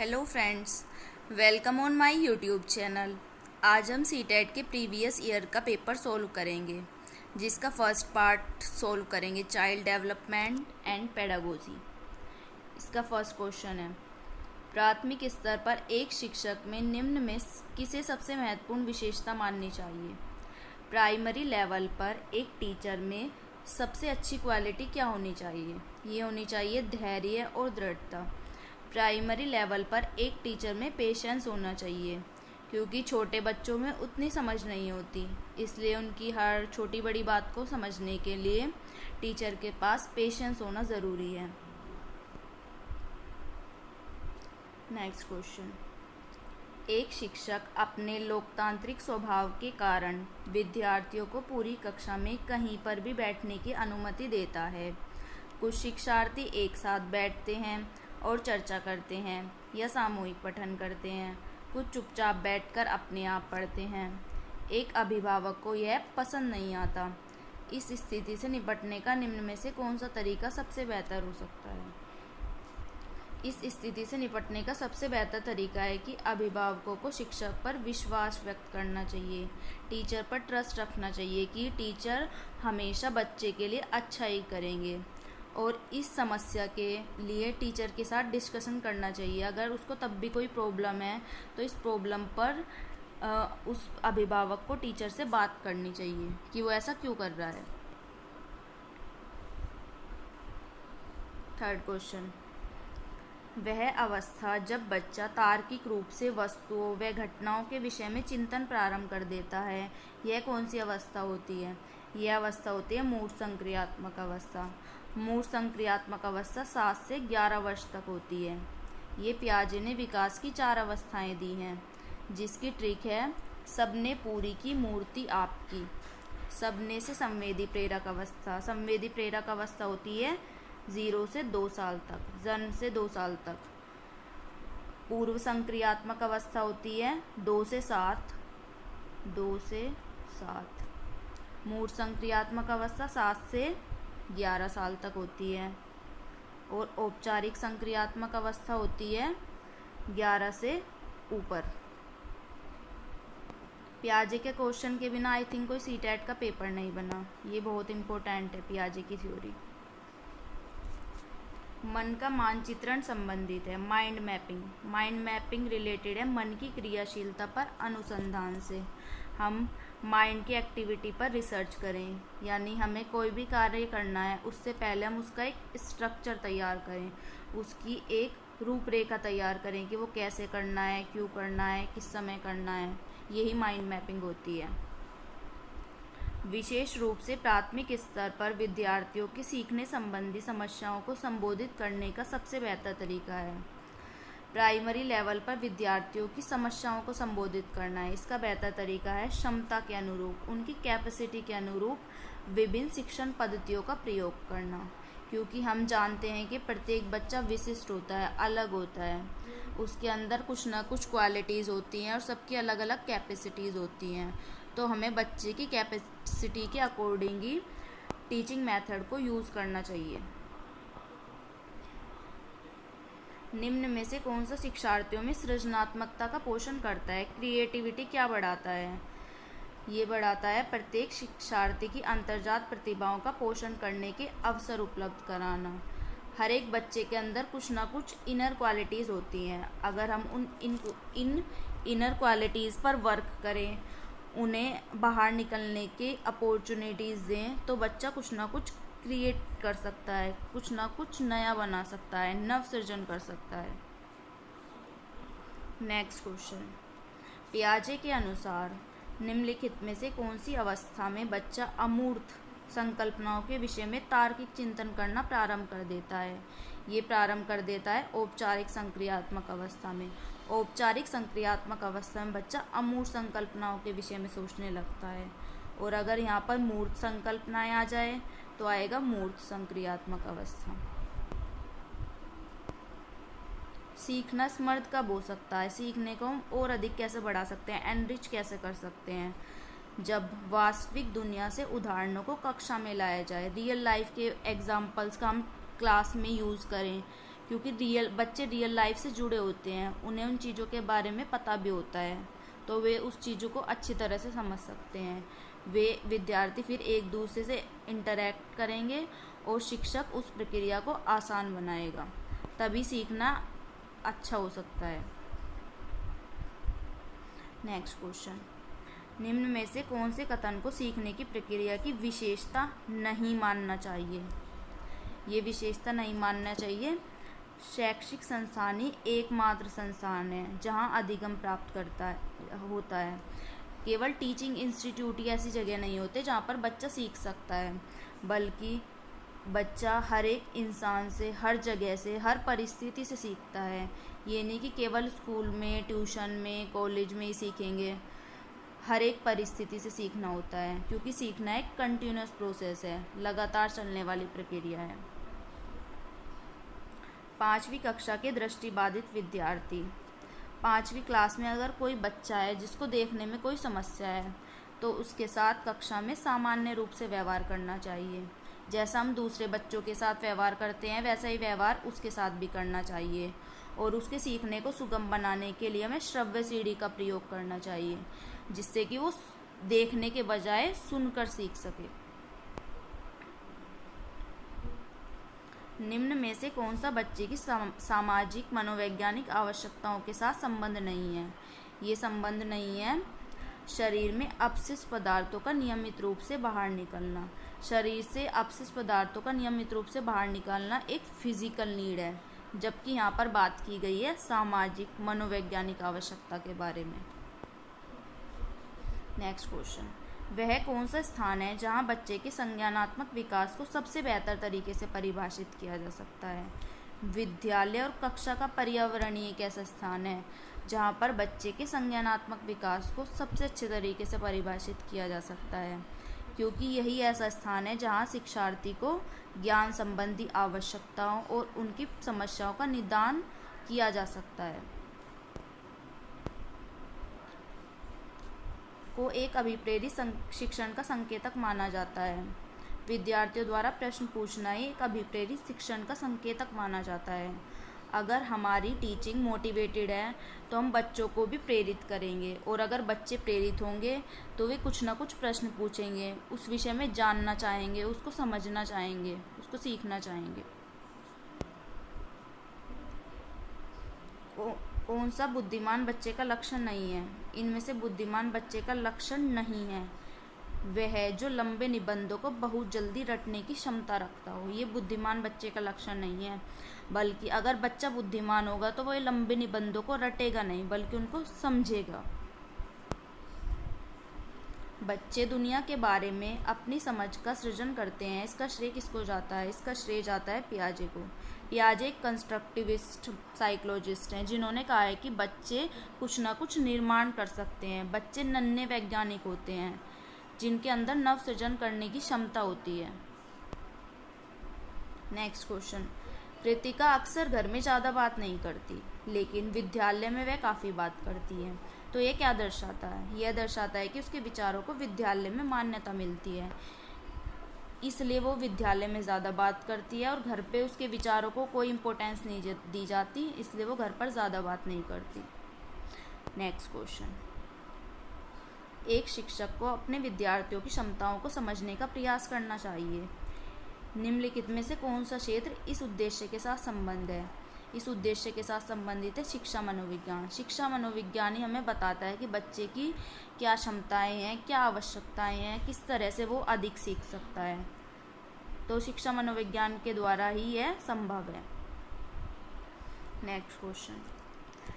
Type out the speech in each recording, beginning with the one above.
Hello friends, welcome on my YouTube channel. आज हम CTET के प्रीवियस ईयर का पेपर सोल्व करेंगे, जिसका फर्स्ट पार्ट सोल्व करेंगे, चाइल्ड डेवलपमेंट एंड पेडागोजी। इसका फर्स्ट क्वेश्चन है, प्राथमिक स्तर पर एक शिक्षक में निम्न में किसे सबसे महत्वपूर्ण विशेषता माननी चाहिए। प्राइमरी लेवल पर एक टीचर में सबसे अच्छी क्वालिटी क्या होनी चाहिए? ये होनी चाहिए धैर्य और दृढ़ता। प्राइमरी लेवल पर एक टीचर में पेशेंस होना चाहिए, क्योंकि छोटे बच्चों में उतनी समझ नहीं होती, इसलिए उनकी हर छोटी बड़ी बात को समझने के लिए टीचर के पास पेशेंस होना ज़रूरी है। नेक्स्ट क्वेश्चन, एक शिक्षक अपने लोकतांत्रिक स्वभाव के कारण विद्यार्थियों को पूरी कक्षा में कहीं पर भी बैठने की अनुमति देता है। कुछ शिक्षार्थी एक साथ बैठते हैं और चर्चा करते हैं या सामूहिक पठन करते हैं, कुछ चुपचाप बैठकर अपने आप पढ़ते हैं। एक अभिभावक को यह पसंद नहीं आता। इस स्थिति से निपटने का निम्न में से कौन सा तरीका सबसे बेहतर हो सकता है? इस स्थिति से निपटने का सबसे बेहतर तरीका है कि अभिभावकों को शिक्षक पर विश्वास व्यक्त करना चाहिए, टीचर पर ट्रस्ट रखना चाहिए कि टीचर हमेशा बच्चे के लिए अच्छा ही करेंगे, और इस समस्या के लिए टीचर के साथ डिस्कशन करना चाहिए। अगर उसको तब भी कोई प्रॉब्लम है तो इस प्रॉब्लम पर उस अभिभावक को टीचर से बात करनी चाहिए कि वो ऐसा क्यों कर रहा है। थर्ड क्वेश्चन, वह अवस्था जब बच्चा तार्किक रूप से वस्तुओं व घटनाओं के विषय में चिंतन प्रारंभ कर देता है, यह कौन सी अवस्था होती है? यह अवस्था होती है मूर्त संक्रियात्मक अवस्था। मूर्त संक्रियात्मक अवस्था 7 से 11 वर्ष तक होती है। ये पियाजे ने विकास की 4 अवस्थाएं दी हैं, जिसकी ट्रिक है सबने पूरी की मूर्ति आपकी। सबने से संवेदी प्रेरक अवस्था। संवेदी प्रेरक अवस्था होती है 0 से 2 साल तक, जन्म से 2 साल तक। पूर्व संक्रियात्मक अवस्था होती है 2 से 7। मूर्त संक्रियात्मक अवस्था 7 से 11 साल तक होती है, और औपचारिक संक्रियात्मक अवस्था होती है 11 से ऊपर। पियाजे के क्वेश्चन के बिना आई थिंक कोई सीटेट का पेपर नहीं बना। ये बहुत इम्पोर्टेंट है पियाजे की थ्योरी। मन का मानचित्रण संबंधित है mind mapping. Mind mapping related है मन की क्रियाशीलता पर अनुसंधान से। हम माइंड की एक्टिविटी पर रिसर्च करें, यानी हमें कोई भी कार्य करना है उससे पहले हम उसका एक स्ट्रक्चर तैयार करें, उसकी एक रूपरेखा तैयार करें कि वो कैसे करना है, क्यों करना है, किस समय करना है। यही माइंड मैपिंग होती है। विशेष रूप से प्राथमिक स्तर पर विद्यार्थियों की सीखने संबंधी समस्याओं को संबोधित करने का सबसे बेहतर तरीका है। प्राइमरी लेवल पर विद्यार्थियों की समस्याओं को संबोधित करना है, इसका बेहतर तरीका है क्षमता के अनुरूप, उनकी कैपेसिटी के अनुरूप विभिन्न शिक्षण पद्धतियों का प्रयोग करना, क्योंकि हम जानते हैं कि प्रत्येक बच्चा विशिष्ट होता है, अलग होता है, उसके अंदर कुछ ना कुछ क्वालिटीज़ होती हैं और सबकी अलग अलग कैपेसिटीज़ होती हैं। तो हमें बच्चे की कैपेसिटी के अकॉर्डिंग ही टीचिंग मेथड को यूज़ करना चाहिए। निम्न में से कौन सा शिक्षार्थियों में सृजनात्मकता का पोषण करता है? क्रिएटिविटी क्या बढ़ाता है? ये बढ़ाता है प्रत्येक शिक्षार्थी की अंतर्जात प्रतिभाओं का पोषण करने के अवसर उपलब्ध कराना। हर एक बच्चे के अंदर कुछ ना कुछ इनर क्वालिटीज़ होती हैं। अगर हम इन इनर क्वालिटीज़ पर वर्क करें, उन्हें बाहर निकलने के अपॉर्चुनिटीज़ दें, तो बच्चा कुछ ना कुछ क्रिएट कर सकता है, कुछ ना कुछ नया बना सकता है, नव सृजन कर सकता है। नेक्स्ट क्वेश्चन, पियाजे के अनुसार निम्नलिखित में से कौन सी अवस्था में बच्चा अमूर्त संकल्पनाओं के विषय में तार्किक चिंतन करना प्रारंभ कर देता है? ये प्रारंभ कर देता है औपचारिक संक्रियात्मक अवस्था में। औपचारिक संक्रियात्मक अवस्था में बच्चा अमूर्त संकल्पनाओं के विषय में सोचने लगता है, और अगर यहाँ पर मूर्त संकल्पनाएं आ जाए तो आएगा मूर्त संक्रियात्मक अवस्था। सीखना समर्थ कब हो सकता है? सीखने को हम और अधिक कैसे बढ़ा सकते हैं, एनरिच कैसे कर सकते हैं? जब वास्तविक दुनिया से उदाहरणों को कक्षा में लाया जाए, रियल लाइफ के एग्जाम्पल्स का हम क्लास में यूज़ करें, क्योंकि बच्चे रियल लाइफ से जुड़े होते हैं, उन्हें उन चीज़ों के बारे में पता भी होता है, तो वे उस चीज़ों को अच्छी तरह से समझ सकते हैं। वे विद्यार्थी फिर एक दूसरे से इंटरैक्ट करेंगे और शिक्षक उस प्रक्रिया को आसान बनाएगा, तभी सीखना अच्छा हो सकता है। नेक्स्ट क्वेश्चन, निम्न में से कौन से कथन को सीखने की प्रक्रिया की विशेषता नहीं मानना चाहिए? ये विशेषता नहीं मानना चाहिए। शैक्षिक संस्थान ही एकमात्र संस्थान है जहाँ अधिगम प्राप्त होता है। केवल टीचिंग इंस्टीट्यूट ही ऐसी जगह नहीं होते जहाँ पर बच्चा सीख सकता है, बल्कि बच्चा हर एक इंसान से, हर जगह से, हर परिस्थिति से सीखता है। ये नहीं कि केवल स्कूल में, ट्यूशन में, कॉलेज में ही सीखेंगे। हर एक परिस्थिति से सीखना होता है, क्योंकि सीखना एक कंटिन्यूअस प्रोसेस है, लगातार चलने वाली प्रक्रिया है। 5वीं कक्षा के दृष्टिबाधित विद्यार्थी। 5वीं क्लास में अगर कोई बच्चा है जिसको देखने में कोई समस्या है, तो उसके साथ कक्षा में सामान्य रूप से व्यवहार करना चाहिए। जैसा हम दूसरे बच्चों के साथ व्यवहार करते हैं, वैसा ही व्यवहार उसके साथ भी करना चाहिए। और उसके सीखने को सुगम बनाने के लिए हमें श्रव्य सीढ़ी का प्रयोग करना चाहिए, जिससे कि वो देखने के बजाय सुनकर सीख सके। निम्न में से कौन सा बच्चे की सामाजिक मनोवैज्ञानिक आवश्यकताओं के साथ संबंध नहीं है? ये संबंध नहीं है शरीर में अपशिष्ट पदार्थों का नियमित रूप से बाहर निकलना। शरीर से अपशिष्ट पदार्थों का नियमित रूप से बाहर निकालना एक फिजिकल नीड है, जबकि यहाँ पर बात की गई है सामाजिक मनोवैज्ञानिक आवश्यकता के बारे में। नेक्स्ट क्वेश्चन, वह कौन सा स्थान है जहाँ बच्चे के संज्ञानात्मक विकास को सबसे बेहतर तरीके से परिभाषित किया जा सकता है? विद्यालय और कक्षा का पर्यावरण ही एक ऐसा स्थान है जहाँ पर बच्चे के संज्ञानात्मक विकास को सबसे अच्छे तरीके से परिभाषित किया जा सकता है, क्योंकि यही ऐसा स्थान है जहाँ शिक्षार्थी को ज्ञान संबंधी आवश्यकताओं और उनकी समस्याओं का निदान किया जा सकता है। को एक अभिप्रेरित शिक्षण का संकेतक माना जाता है। विद्यार्थियों द्वारा प्रश्न पूछना ही एक अभिप्रेरित शिक्षण का संकेतक माना जाता है। अगर हमारी टीचिंग मोटिवेटेड है तो हम बच्चों को भी प्रेरित करेंगे, और अगर बच्चे प्रेरित होंगे तो वे कुछ ना कुछ प्रश्न पूछेंगे, उस विषय में जानना चाहेंगे, उसको समझना चाहेंगे, उसको सीखना चाहेंगे। कौन सा बुद्धिमान बच्चे का लक्षण नहीं है? इनमें से बुद्धिमान बच्चे का लक्षण नहीं है वह है जो लंबे निबंधों को बहुत जल्दी रटने की क्षमता रखता हो। ये बुद्धिमान बच्चे का लक्षण नहीं है, बल्कि अगर बच्चा बुद्धिमान होगा तो वह लंबे निबंधों को रटेगा नहीं, बल्कि उनको समझेगा। बच्चे दुनिया के बारे में अपनी समझ का सृजन करते हैं। इसका श्रेय किसको जाता है? इसका श्रेय जाता है पियाजे को। पियाजे एक कंस्ट्रक्टिविस्ट साइकोलॉजिस्ट हैं, जिन्होंने कहा है कि बच्चे कुछ ना कुछ निर्माण कर सकते हैं। बच्चे नन्हे वैज्ञानिक होते हैं जिनके अंदर नव सृजन करने की क्षमता होती है। नेक्स्ट क्वेश्चन, कृतिका अक्सर घर में ज़्यादा बात नहीं करती, लेकिन विद्यालय में वह काफ़ी बात करती है। तो ये क्या दर्शाता है? यह दर्शाता है कि उसके विचारों को विद्यालय में मान्यता मिलती है, इसलिए वो विद्यालय में ज़्यादा बात करती है, और घर पे उसके विचारों को कोई इम्पोर्टेंस नहीं दी जाती, इसलिए वो घर पर ज़्यादा बात नहीं करती। नेक्स्ट क्वेश्चन, एक शिक्षक को अपने विद्यार्थियों की क्षमताओं को समझने का प्रयास करना चाहिए। निम्नलिखित में से कौन सा क्षेत्र इस उद्देश्य के साथ संबंध है? इस उद्देश्य के साथ संबंधित है शिक्षा मनोविज्ञान। शिक्षा मनोविज्ञान ही हमें बताता है कि बच्चे की क्या क्षमताएं हैं, क्या आवश्यकताएं हैं, किस तरह से वो अधिक सीख सकता है। तो शिक्षा मनोविज्ञान के द्वारा ही यह संभव है। नेक्स्ट क्वेश्चन,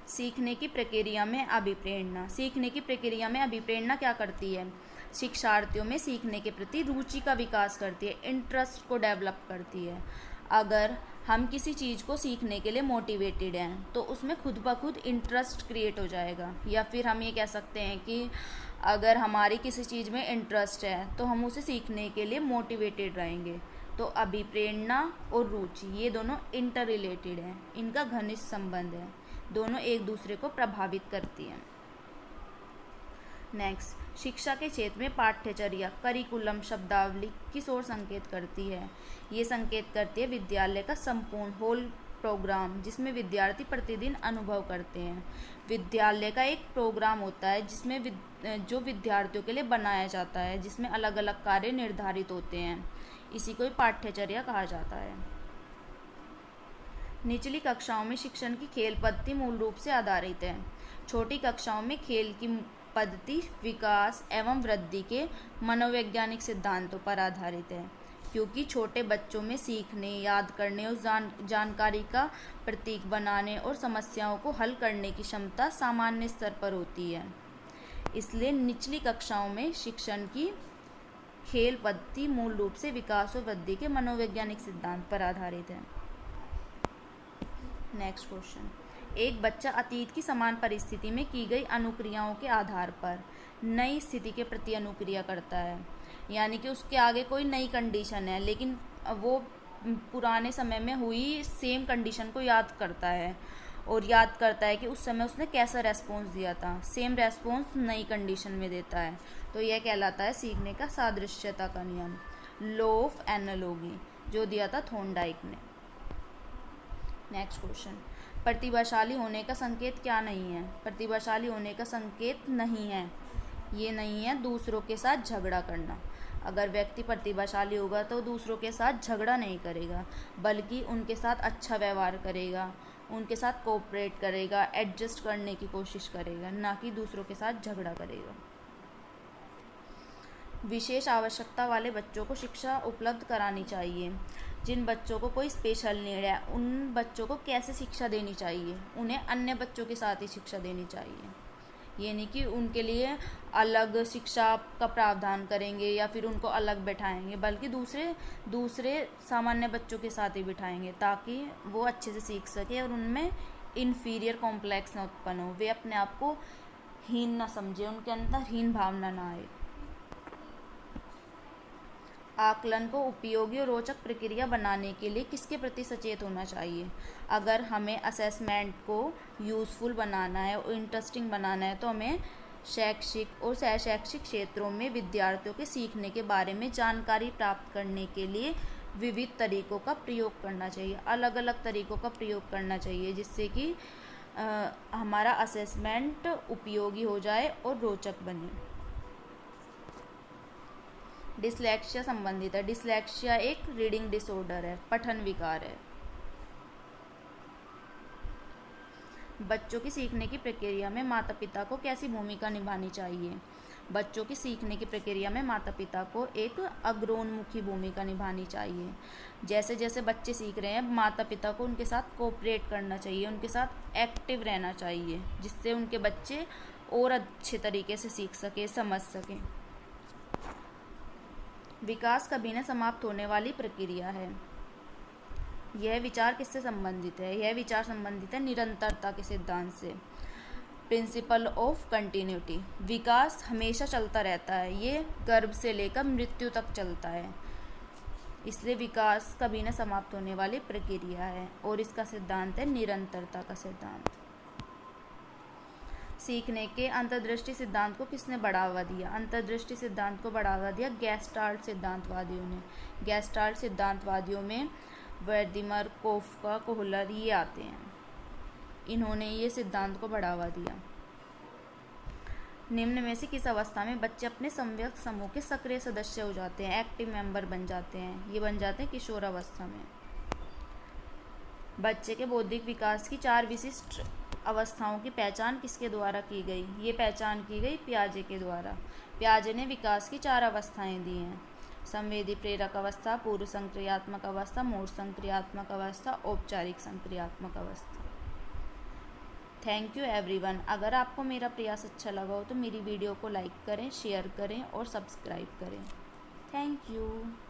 सीखने की प्रक्रिया में अभिप्रेरणा। सीखने की प्रक्रिया में अभिप्रेरणा क्या करती है? शिक्षार्थियों में सीखने के प्रति रुचि का विकास करती है, इंटरेस्ट को डेवलप करती है। अगर हम किसी चीज़ को सीखने के लिए मोटिवेटेड हैं तो उसमें खुद ब खुद इंटरेस्ट क्रिएट हो जाएगा। या फिर हम ये कह सकते हैं कि अगर हमारी किसी चीज़ में इंटरेस्ट है तो हम उसे सीखने के लिए मोटिवेटेड रहेंगे। तो अभिप्रेरणा और रुचि ये दोनों इंटर रिलेटेड हैं, इनका घनिष्ठ संबंध है, दोनों एक दूसरे को प्रभावित करती हैं। नेक्स्ट, शिक्षा के क्षेत्र में पाठ्यचर्या करिकुलम शब्दावली किस ओर संकेत करती है? ये संकेत करती है विद्यालय का संपूर्ण होल प्रोग्राम जिसमें विद्यार्थी प्रतिदिन अनुभव करते हैं। विद्यालय का एक प्रोग्राम होता है जिसमें जो विद्यार्थियों के लिए बनाया जाता है, जिसमें अलग अलग कार्य निर्धारित होते हैं। इसी को पाठ्यचर्या कहा जाता है। निचली कक्षाओं में शिक्षण की खेल पद्धति मूल रूप से आधारित है। छोटी कक्षाओं में खेल की पद्धति विकास एवं वृद्धि के मनोवैज्ञानिक सिद्धांतों पर आधारित है, क्योंकि छोटे बच्चों में सीखने, याद करने और जानकारी का प्रतीक बनाने और समस्याओं को हल करने की क्षमता सामान्य स्तर पर होती है। इसलिए निचली कक्षाओं में शिक्षण की खेल पद्धति मूल रूप से विकास और वृद्धि के मनोवैज्ञानिक सिद्धांत पर आधारित है। नेक्स्ट क्वेश्चन, एक बच्चा अतीत की समान परिस्थिति में की गई अनुक्रियाओं के आधार पर नई स्थिति के प्रति अनुक्रिया करता है। यानी कि उसके आगे कोई नई कंडीशन है, लेकिन वो पुराने समय में हुई सेम कंडीशन को याद करता है और याद करता है कि उस समय उसने कैसा रेस्पॉन्स दिया था, सेम रेस्पॉन्स नई कंडीशन में देता है। तो यह कहलाता है सीखने का सादृश्यता का नियम, लॉ ऑफ एनालॉजी, जो दिया था थॉर्नडाइक ने। नेक्स्ट क्वेश्चन, प्रतिभाशाली होने का संकेत क्या नहीं है? प्रतिभाशाली होने का संकेत नहीं है, ये नहीं है दूसरों के साथ झगड़ा करना। अगर व्यक्ति प्रतिभाशाली होगा तो दूसरों के साथ झगड़ा नहीं करेगा, बल्कि उनके साथ अच्छा व्यवहार करेगा, उनके साथ कोऑपरेट करेगा, एडजस्ट करने की कोशिश करेगा, ना कि दूसरों के साथ झगड़ा करेगा। विशेष आवश्यकता वाले बच्चों को शिक्षा उपलब्ध करानी चाहिए। जिन बच्चों को कोई स्पेशल नीड है, उन बच्चों को कैसे शिक्षा देनी चाहिए? उन्हें अन्य बच्चों के साथ ही शिक्षा देनी चाहिए। ये नहीं कि उनके लिए अलग शिक्षा का प्रावधान करेंगे या फिर उनको अलग बैठाएंगे, बल्कि दूसरे सामान्य बच्चों के साथ ही बिठाएंगे, ताकि वो अच्छे से सीख सके और उनमें इन्फीरियर कॉम्प्लेक्स ना उत्पन्न हो, वे अपने आप को हीन ना समझे, उनके अंदर हीन भावना ना आए। आकलन को उपयोगी और रोचक प्रक्रिया बनाने के लिए किसके प्रति सचेत होना चाहिए? अगर हमें असेसमेंट को यूज़फुल बनाना है और इंटरेस्टिंग बनाना है, तो हमें शैक्षिक और शैक्षिक क्षेत्रों में विद्यार्थियों के सीखने के बारे में जानकारी प्राप्त करने के लिए विविध तरीकों का प्रयोग करना चाहिए, अलग अलग तरीकों का प्रयोग करना चाहिए, जिससे कि हमारा असेसमेंट उपयोगी हो जाए और रोचक बने। डिसलेक्सिया संबंधित है। डिसलेक्सिया एक रीडिंग डिसऑर्डर है, पठन विकार है। बच्चों की सीखने की प्रक्रिया में माता पिता को कैसी भूमिका निभानी चाहिए? बच्चों की सीखने की प्रक्रिया में माता पिता को एक अग्रोन्मुखी भूमिका निभानी चाहिए। जैसे जैसे बच्चे सीख रहे हैं, माता पिता को उनके साथ कोऑपरेट करना चाहिए, उनके साथ एक्टिव रहना चाहिए, जिससे उनके बच्चे और अच्छे तरीके से सीख सके, समझ सकें। विकास कभी न समाप्त होने वाली प्रक्रिया है। यह विचार किससे संबंधित है? यह विचार संबंधित है निरंतरता के सिद्धांत से, प्रिंसिपल ऑफ कंटिन्यूटी। विकास हमेशा चलता रहता है, ये गर्भ से लेकर मृत्यु तक चलता है, इसलिए विकास कभी न समाप्त होने वाली प्रक्रिया है और इसका सिद्धांत है निरंतरता का सिद्धांत। सीखने के अंतर्दृष्टि सिद्धांत को किसने बढ़ावा दिया? अंतर्दृष्टि सिद्धांत को बढ़ावा दिया गेस्टाल्ट सिद्धांतवादियों ने। गेस्टाल्ट सिद्धांतवादियों में वर्दिमर, कोफका, कोहलर ये आते हैं। इन्होंने ये सिद्धांत को बढ़ावा दिया। निम्न में से किस अवस्था में बच्चे अपने समवयस्क समूह के सक्रिय सदस्य हो जाते हैं, एक्टिव मेंबर बन जाते हैं? ये बन जाते हैं किशोरावस्था में। बच्चे के बौद्धिक विकास की 4 विशिष्ट अवस्थाओं की पहचान किसके द्वारा की गई? ये पहचान की गई पियाजे के द्वारा। पियाजे ने विकास की 4 अवस्थाएं दी हैं: संवेदी प्रेरक अवस्था, पूर्व संक्रियात्मक अवस्था, मूढ़ संक्रियात्मक अवस्था, औपचारिक संक्रियात्मक अवस्था। Thank you everyone. अगर आपको मेरा प्रयास अच्छा लगा हो तो मेरी वीडियो को लाइक करें, शेयर करें और सब्सक्राइब करें। Thank you.